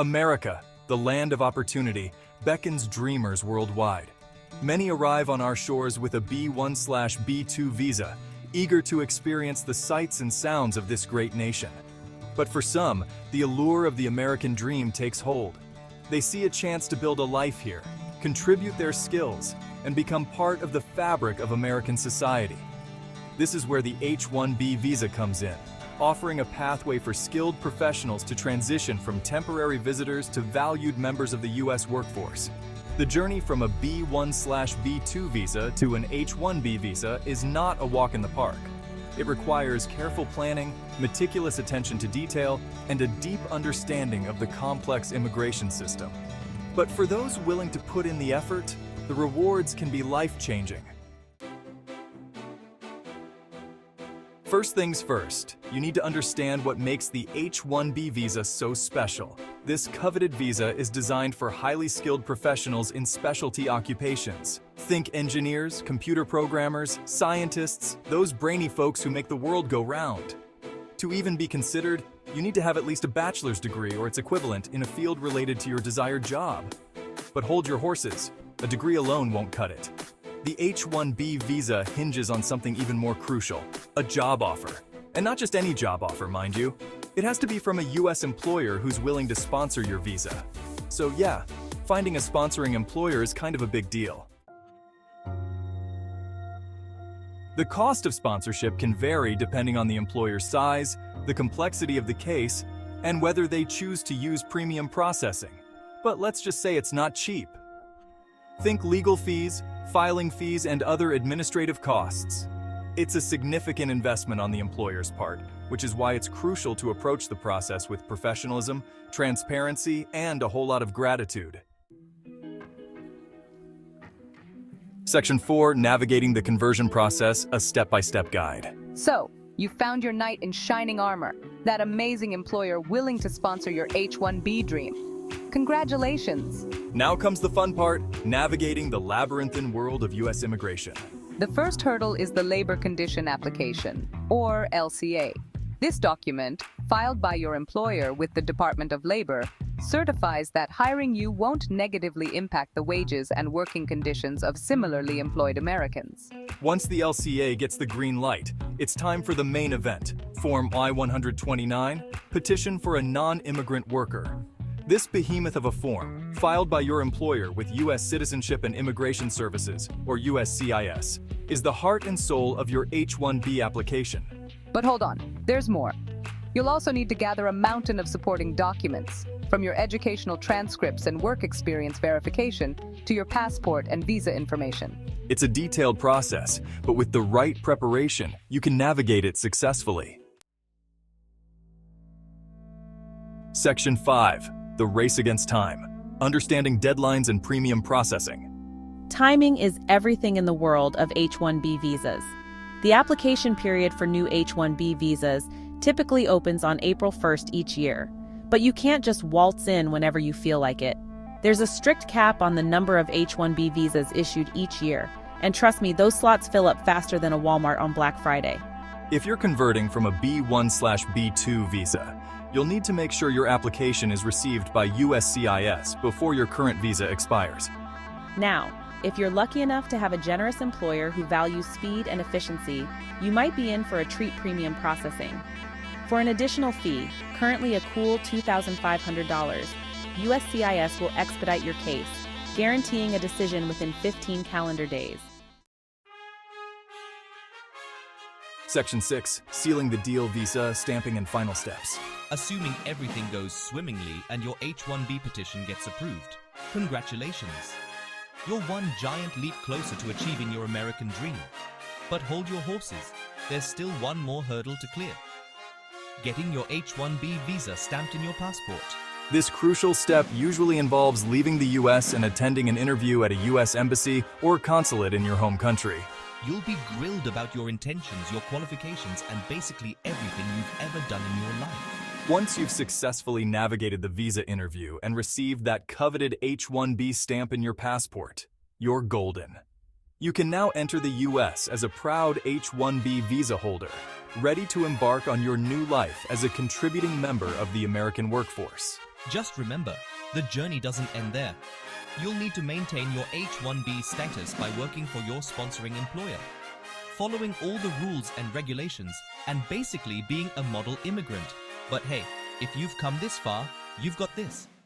America, the land of opportunity, beckons dreamers worldwide. Many arrive on our shores with a B1/B2 visa, eager to experience the sights and sounds of this great nation. But for some, the allure of the American dream takes hold. They see a chance to build a life here, contribute their skills, and become part of the fabric of American society. This is where the H1B visa comes in, offering a pathway for skilled professionals to transition from temporary visitors to valued members of the U.S. workforce. The journey from a B1/B2 visa to an H1B visa is not a walk in the park. It requires careful planning, meticulous attention to detail, and a deep understanding of the complex immigration system. But for those willing to put in the effort, the rewards can be life-changing. First things first, you need to understand what makes the H1B visa so special. This coveted visa is designed for highly skilled professionals in specialty occupations. Think engineers, computer programmers, scientists, those brainy folks who make the world go round. To even be considered, you need to have at least a bachelor's degree or its equivalent in a field related to your desired job. But hold your horses, a degree alone won't cut it. The H1B visa hinges on something even more crucial, a job offer. And not just any job offer, mind you. It has to be from a U.S. employer who's willing to sponsor your visa. So yeah, finding a sponsoring employer is kind of a big deal. The cost of sponsorship can vary depending on the employer's size, the complexity of the case, and whether they choose to use premium processing. But let's just say it's not cheap. Think legal fees, filing fees, and other administrative costs. It's a significant investment on the employer's part, which is why it's crucial to approach the process with professionalism, transparency, and a whole lot of gratitude. Section 4, Navigating the Conversion Process, a step-by-step guide. So, you found your knight in shining armor, that amazing employer willing to sponsor your H1B dream. Congratulations! Now comes the fun part, navigating the labyrinthine world of U.S. immigration. The first hurdle is the Labor Condition Application, or LCA. This document, filed by your employer with the Department of Labor, certifies that hiring you won't negatively impact the wages and working conditions of similarly employed Americans. Once the LCA gets the green light, it's time for the main event, Form I-129, Petition for a Non-Immigrant Worker. This behemoth of a form, filed by your employer with U.S. Citizenship and Immigration Services, or USCIS, is the heart and soul of your H-1B application. But hold on, there's more. You'll also need to gather a mountain of supporting documents, from your educational transcripts and work experience verification to your passport and visa information. It's a detailed process, but with the right preparation, you can navigate it successfully. Section 5. The Race Against Time. Understanding deadlines and premium processing. Timing is everything in the world of H-1B visas. The application period for new H-1B visas typically opens on April 1st each year, but you can't just waltz in whenever you feel like it. There's a strict cap on the number of H-1B visas issued each year, and trust me, those slots fill up faster than a Walmart on Black Friday. If you're converting from a B1/B2 visa, you'll need to make sure your application is received by USCIS before your current visa expires. Now, if you're lucky enough to have a generous employer who values speed and efficiency, you might be in for a treat: premium processing. For an additional fee, currently a cool $2,500, USCIS will expedite your case, guaranteeing a decision within 15 calendar days. Section 6. Sealing the deal visa, stamping and final steps. Assuming everything goes swimmingly and your H-1B petition gets approved, congratulations! You're one giant leap closer to achieving your American dream. But hold your horses, there's still one more hurdle to clear. Getting your H-1B visa stamped in your passport. This crucial step usually involves leaving the U.S. and attending an interview at a U.S. embassy or consulate in your home country. You'll be grilled about your intentions, your qualifications, and basically everything you've ever done in your life. Once you've successfully navigated the visa interview and received that coveted H-1B stamp in your passport, you're golden. You can now enter the U.S. as a proud H-1B visa holder, ready to embark on your new life as a contributing member of the American workforce. Just remember, the journey doesn't end there. You'll need to maintain your H1B status by working for your sponsoring employer, following all the rules and regulations, and basically being a model immigrant. But hey, if you've come this far, you've got this.